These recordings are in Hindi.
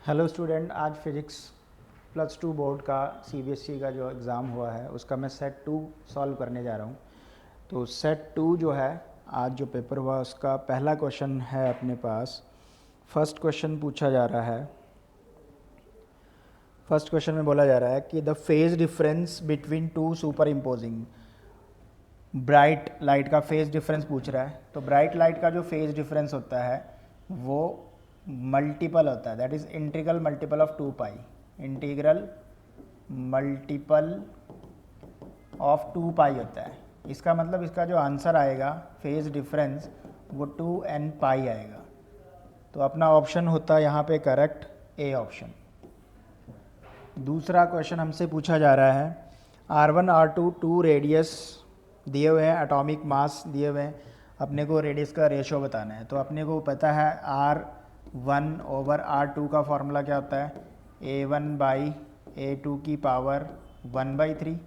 हेलो स्टूडेंट, आज फिजिक्स +2 बोर्ड का सीबीएसई का जो एग्ज़ाम हुआ है उसका मैं सेट 2 सॉल्व करने जा रहा हूँ। तो सेट 2 जो है, आज जो पेपर हुआ उसका पहला क्वेश्चन है अपने पास। फर्स्ट क्वेश्चन पूछा जा रहा है। फर्स्ट क्वेश्चन में बोला जा रहा है कि the phase difference between two super imposing. Bright light का फेज डिफरेंस पूछ रहा है। तो ब्राइट लाइट का जो फेज डिफरेंस होता है वो मल्टीपल होता है, that is integral multiple of 2 pi. Integral multiple of 2 पाई होता है। इसका मतलब इसका जो आंसर आएगा फेज डिफरेंस वो 2n पाई आएगा। तो अपना ऑप्शन होता है यहाँ पे करेक्ट, ए ऑप्शन। दूसरा क्वेश्चन हमसे पूछा जा रहा है R1 R2 टू रेडियस दिए हुए हैं, एटॉमिक मास दिए हुए हैं, अपने को रेडियस का रेशो बताना है। तो अपने को पता है R1/R2 का फॉर्मूला क्या होता है, A1/A2 की पावर 1/3।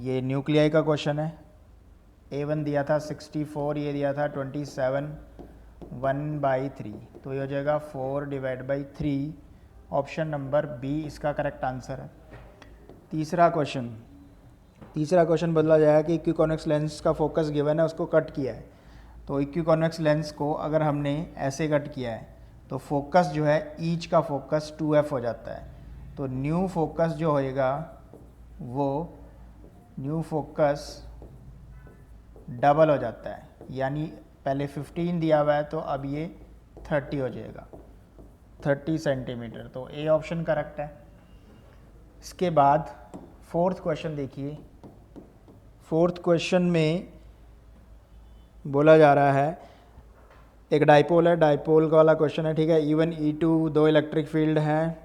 ये न्यूक्लियाई का क्वेश्चन है। A1 दिया था 64, ये दिया था 27, 1/3, तो ये हो जाएगा 4/3। ऑप्शन नंबर बी इसका करेक्ट आंसर है। तीसरा क्वेश्चन बदला जाएगा कि इक्विकॉन्वेक्स लेंस का फोकस गिवन है, उसको कट किया है। तो इक्विकॉन्वेक्स लेंस को अगर हमने ऐसे कट किया है तो फोकस जो है ईच का फोकस 2f हो जाता है। तो न्यू फोकस जो होएगा वो न्यू फोकस डबल हो जाता है, यानी पहले 15 दिया हुआ है तो अब ये 30 हो जाएगा, 30 सेंटीमीटर। तो ए ऑप्शन करेक्ट है। इसके बाद फोर्थ क्वेश्चन देखिए। फोर्थ क्वेश्चन में बोला जा रहा है, एक डाइपोल है, डाइपोल का वाला क्वेश्चन है, ठीक है। E1 E2 दो इलेक्ट्रिक फील्ड हैं।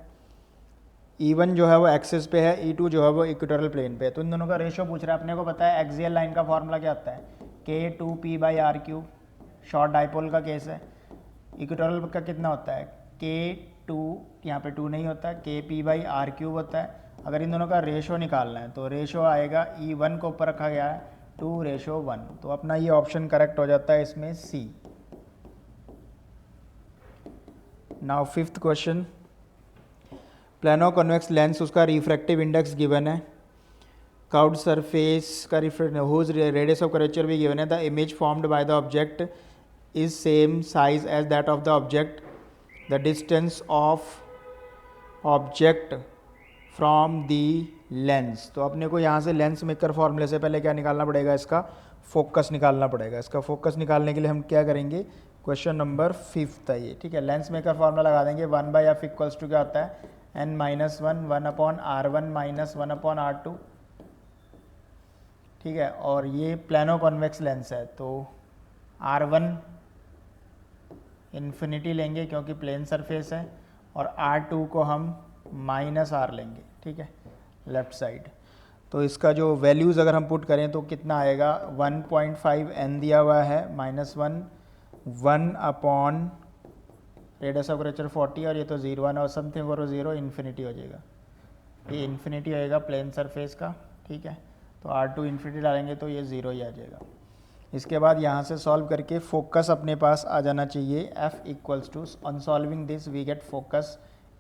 E1 जो है वो एक्सिस पे है, E2 जो है वो इक्वेटोरियल प्लेन पे है। तो इन दोनों का रेशियो पूछ रहा है। अपने को पता है एक्सियल लाइन का फॉर्मूला क्या होता है, K2P/R3। शॉर्ट डाइपोल का केस है। इक्वेटोरियल का कितना होता है, K2, यहाँ पे 2 नहीं होता, KP/R3 होता है। अगर इन दोनों का रेशो निकालना है तो रेशो आएगा, E1 को ऊपर रखा गया है 2:1। तो अपना ये ऑप्शन करेक्ट हो जाता है इसमें C. Now fifth question, plano convex lens, उसका रिफ्रैक्टिव इंडेक्स गिवन है। कर्व्ड सरफेस का हुज रेडियस ऑफ कर्वेचर भी गिवन है। The image formed by the object is same size as that of the object. The distance of object from the lens. तो अपने को यहाँ से लेंस मेकर फॉर्मूले से पहले क्या निकालना पड़ेगा, इसका फोकस निकालना पड़ेगा। इसका फोकस निकालने के लिए हम क्या करेंगे, क्वेश्चन नंबर 5 है ये, ठीक है। लेंस मेकर फॉर्मूला लगा देंगे, 1/f इक्वल्स टू क्या होता है, n-1, 1/R1 - 1/R2, ठीक है। और ये प्लानो कॉन्वेक्स लेंस है तो R1 इन्फिनिटी लेंगे क्योंकि प्लेन सरफेस है, और R2 को हम -R लेंगे, ठीक है, लेफ्ट साइड। तो इसका जो वैल्यूज़ अगर हम पुट करें तो कितना आएगा, 1.5 n दिया हुआ है, -1, 1 रेडियस ऑफ कर्वेचर 40, और ये तो 0 1 और समथिंग और 0, इन्फिनिटी हो जाएगा। ये इन्फिनिटी होएगा प्लेन सरफेस का, ठीक है। तो R2 इन्फिनिटी डालेंगे तो ये 0 ही आ जाएगा। इसके बाद यहाँ से सॉल्व करके फोकस अपने पास आ जाना चाहिए, F equals to, on solving this we get focus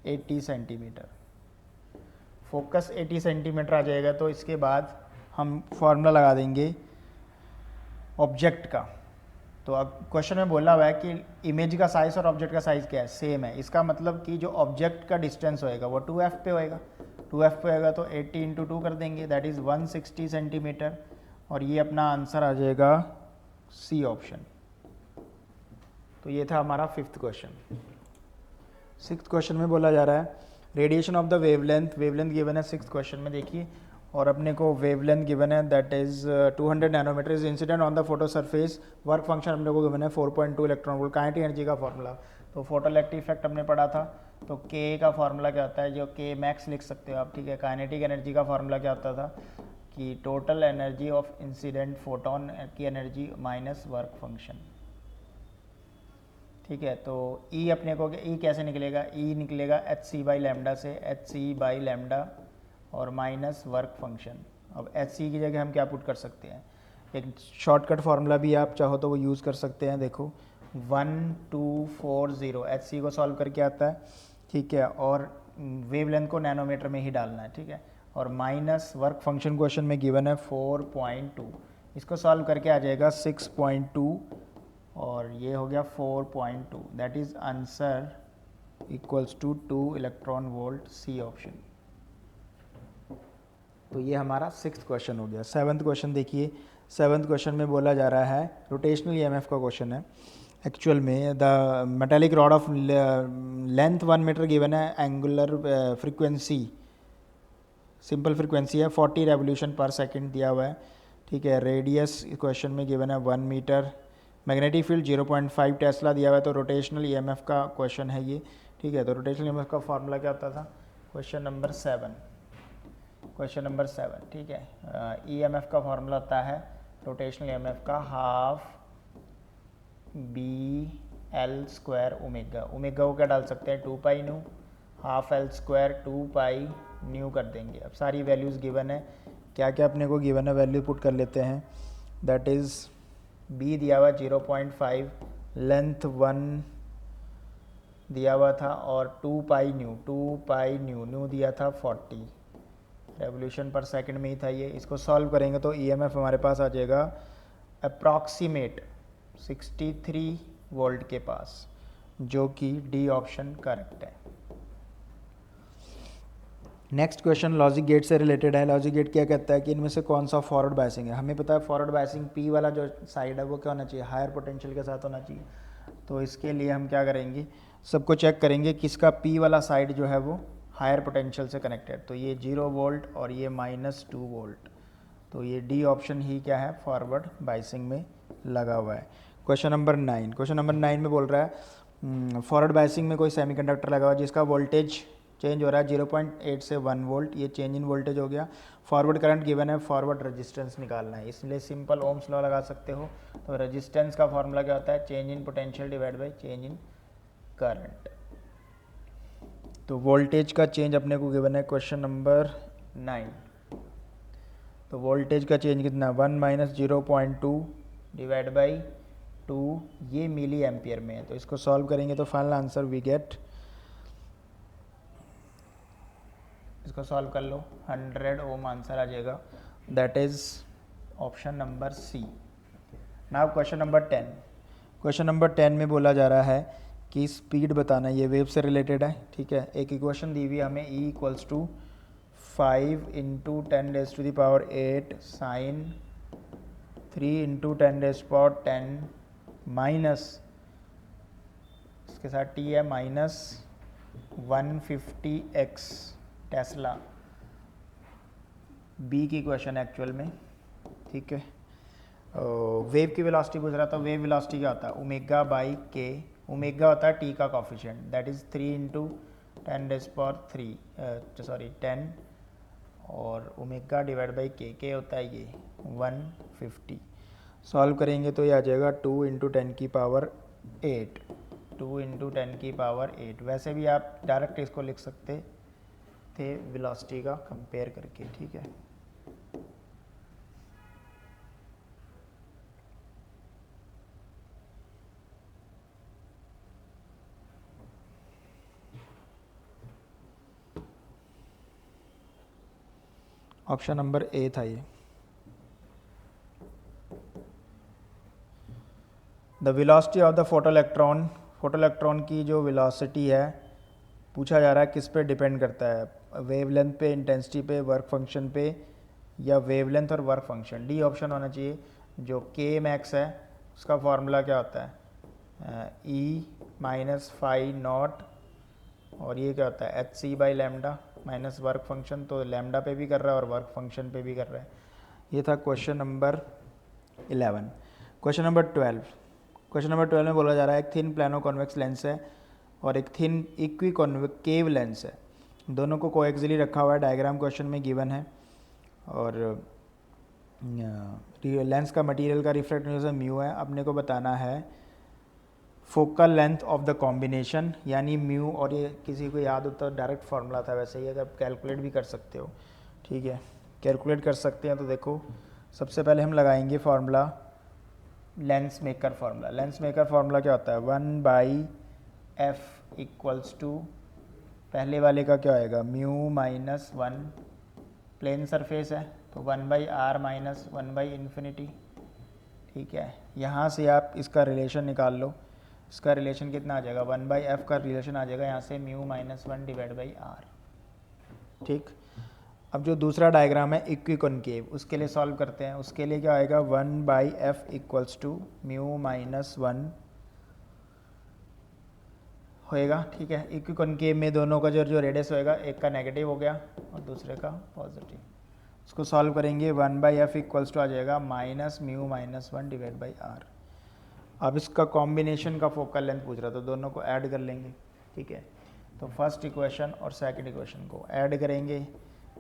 80 centimetre. Focus 80 centimetre आ जाएगा। तो इसके बाद हम फॉर्मूला लगा देंगे ऑब्जेक्ट का। तो अब क्वेश्चन में बोला हुआ है कि इमेज का साइज और ऑब्जेक्ट का साइज क्या है, सेम है। इसका मतलब कि जो ऑब्जेक्ट का डिस्टेंस होएगा वो 2f पे होएगा। 2f पे होएगा तो 80 × 2 कर देंगे, दैट इज़ 160 सेंटीमीटर। और ये अपना आंसर आ जाएगा सी ऑप्शन। तो ये था हमारा फिफ्थ क्वेश्चन। सिक्स्थ क्वेश्चन में बोला जा रहा है radiation of the wavelength given है सिक्स्थ क्वेश्चन में, देखिए। और अपने को वेवलेंथ गिवन है, that is 200 nanometre is incident on the photo surface. Work function अपने को गिवन है 4.2 इलेक्ट्रॉन वोल्ट। काइनेटिक एनर्जी का फॉर्मूला, तो फोटो इलेक्ट्रिक इफेक्ट हमने पढ़ा था। तो के का फॉर्मूला क्या होता है, जो के मैक्स लिख सकते हो आप, ठीक है। काइनेटिक एनर्जी का फॉर्मूला क्या होता था कि total energy of incident photon की एनर्जी माइनस वर्क फंक्शन, ठीक है। तो ई अपने को ई कैसे निकलेगा, ई निकलेगा hc/λ से, hc/λ और माइनस वर्क फंक्शन। अब एच सी की जगह हम क्या पुट कर सकते हैं, एक शॉर्टकट फार्मूला भी आप चाहो तो वो यूज़ कर सकते हैं। देखो 1240, एच सी को सॉल्व करके आता है ठीक है, और वेवलेंथ को नैनोमीटर में ही डालना है, ठीक है, और माइनस वर्क फंक्शन क्वेश्चन में गिवन है 4.2, इसको सॉल्व करके आ जाएगा 6.2 और ये हो गया 4.2, that is answer equals to 2 electron volt, C option. तो ये हमारा 6th क्वेश्चन हो गया। 7th क्वेश्चन देखिए, 7th क्वेश्चन में बोला जा रहा है, रोटेशनल ईएमएफ का क्वेश्चन है एक्चुअल में। The metallic rod of length 1 metre given है, एंगुलर फ्रीक्वेंसी सिंपल फ्रीक्वेंसी है 40 रेवोल्यूशन पर सेकंड दिया हुआ है, ठीक है। रेडियस क्वेश्चन में गिवन है 1 मीटर, मैग्नेटिक फील्ड 0.5 टेस्ला दिया हुआ है। तो रोटेशनल ईएमएफ का क्वेश्चन है ये, ठीक है। तो रोटेशनल ईएमएफ का फॉर्मूला क्या होता था, क्वेश्चन नंबर 7, ठीक है। ईएमएफ का फॉर्मूला होता है रोटेशनल ईएमएफ का half B L square omega, omega को क्या डाल सकते हैं 2 pi nu, half L square 2 pi nu कर देंगे। अब सारी वैल्यूज़ गिवन है, क्या क्या अपने को गिवन है वैल्यू पुट कर लेते हैं। दैट इज़ बी दिया हुआ 0.5, लेंथ 1 दिया हुआ था और 2 पाई न्यू दिया था 40 रेवोल्यूशन पर सेकंड में ही था ये। इसको सॉल्व करेंगे तो ईएमएफ हमारे पास आ जाएगा अप्रॉक्सीमेट 63 वोल्ट के पास, जो कि डी ऑप्शन करेक्ट है। नेक्स्ट क्वेश्चन लॉजिक गेट से रिलेटेड है। लॉजिक गेट क्या कहता है कि इनमें से कौन सा फॉरवर्ड बायसिंग है। हमें पता है फॉरवर्ड बायसिंग पी वाला जो साइड है वो क्या होना चाहिए, हायर पोटेंशियल के साथ होना चाहिए। तो इसके लिए हम क्या करेंगे, सबको चेक करेंगे किसका पी वाला साइड जो है वो हायर पोटेंशियल से कनेक्टेड। तो ये 0 वोल्ट और ये -2 वोल्ट, तो ये डी ऑप्शन ही क्या है फॉरवर्ड बायसिंग में लगा हुआ है। क्वेश्चन नंबर 9 में बोल रहा है फॉरवर्ड बायसिंग में कोई सेमीकंडक्टर लगा हुआ है जिसका वोल्टेज चेंज हो रहा है 0.8 से 1 वोल्ट, ये चेंज इन वोल्टेज हो गया। फॉरवर्ड करंट गिवन है, फॉरवर्ड रेजिस्टेंस निकालना है, इसलिए सिंपल ओम्स लॉ लगा सकते हो। तो रेजिस्टेंस का फॉर्मूला क्या होता है, change in potential divide by change in current. तो वोल्टेज का चेंज अपने को गिवन है क्वेश्चन नंबर 9। तो वोल्टेज का चेंज कितना, 1 - 0.2 डिवाइड बाई 2, ये मिली एम्पियर में है। तो इसको सॉल्व करेंगे तो फाइनल आंसर वी गेट, इसको सॉल्व कर लो 100 ओम आंसर आ जाएगा, that is option number C. Now question number 10 में बोला जा रहा है कि स्पीड बताना, ये वेव से रिलेटेड है, ठीक है। एक इक्वेशन दी हुई है हमें, E = 5 × 10⁸ sin 3 × 10⁻10 माइनस इसके साथ t है -150x टेस्ला। बी की क्वेश्चन एक्चुअल में, ठीक है। वेव की वेलोसिटी पूछ रहा था। वेव वेलोसिटी क्या होता है, ओमेगा बाई के, ओमेगा होता है टी का कॉफिशिएंट, दैट इज़ 3 × 10 और ओमेगा डिवाइड बाई के होता है ये 150। सॉल्व करेंगे तो ये आ जाएगा 2 × 10⁸8, 2 × 10⁸8। वैसे भी आप डायरेक्ट इसको लिख सकते थे वेलोसिटी का कंपेयर करके, ठीक है। ऑप्शन नंबर ए था ये। The velocity of the photoelectron की जो वेलोसिटी है पूछा जा रहा है किस पे डिपेंड करता है, वेवलेंथ पे, इंटेंसिटी पे, वर्क फंक्शन पे, या वेवलेंथ और वर्क फंक्शन। डी ऑप्शन होना चाहिए। जो के मैक्स है उसका फॉर्मूला क्या होता है, E -φ0, और ये क्या होता है hc/λ माइनस वर्क फंक्शन। तो लैम्डा पे भी कर रहा है और वर्क फंक्शन पे भी कर रहा है। ये था क्वेश्चन नंबर 11। क्वेश्चन नंबर 12 में बोला जा रहा है एक थिन प्लानो कॉन्वेक्स लेंस है और एक थिन इक्वी कॉन्केव लेंस है, दोनों को कोएक्सियली रखा हुआ है। डायग्राम क्वेश्चन में गिवन है और लेंस का मटेरियल का रिफ्रैक्टिव म्यू है। अपने को बताना है focal length of the combination, यानी म्यू, और ये किसी को याद हो तो डायरेक्ट फार्मूला था, वैसे ही अगर कैलकुलेट भी कर सकते हो, ठीक है, कैलकुलेट कर सकते हैं। तो देखो सबसे पहले हम लगाएंगे formula lens maker formula. Lens maker formula क्या होता है, 1/f = पहले वाले का क्या आएगा, mu minus one, plane surface है तो 1/r-1/∞, ठीक है। यहाँ से आप इसका रिलेशन निकाल लो, इसका रिलेशन कितना आ जाएगा, 1/f का रिलेशन आ जाएगा यहाँ से mu minus one divide by R, ठीक। अब जो दूसरा डायग्राम है इक्विकॉन्केव, उसके लिए सॉल्व करते हैं। उसके लिए क्या आएगा, 1/f equals to mu minus one होएगा, ठीक है। इक्विकॉन्केव में दोनों का जो रेडियस होएगा, एक का नेगेटिव हो गया और दूसरे का पॉजिटिव। उसको सॉल्व करेंगे, 1/f इक्वल्स टू आ जाएगा minus mu minus one divide by R. अब इसका कॉम्बिनेशन का फोकल लेंथ पूछ रहा था, तो दोनों को ऐड कर लेंगे, ठीक है। तो फर्स्ट इक्वेशन और सेकंड इक्वेशन को ऐड करेंगे,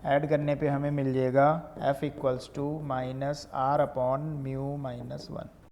ऐड करने पे हमें मिल जाएगा f equals to minus r upon mu minus one.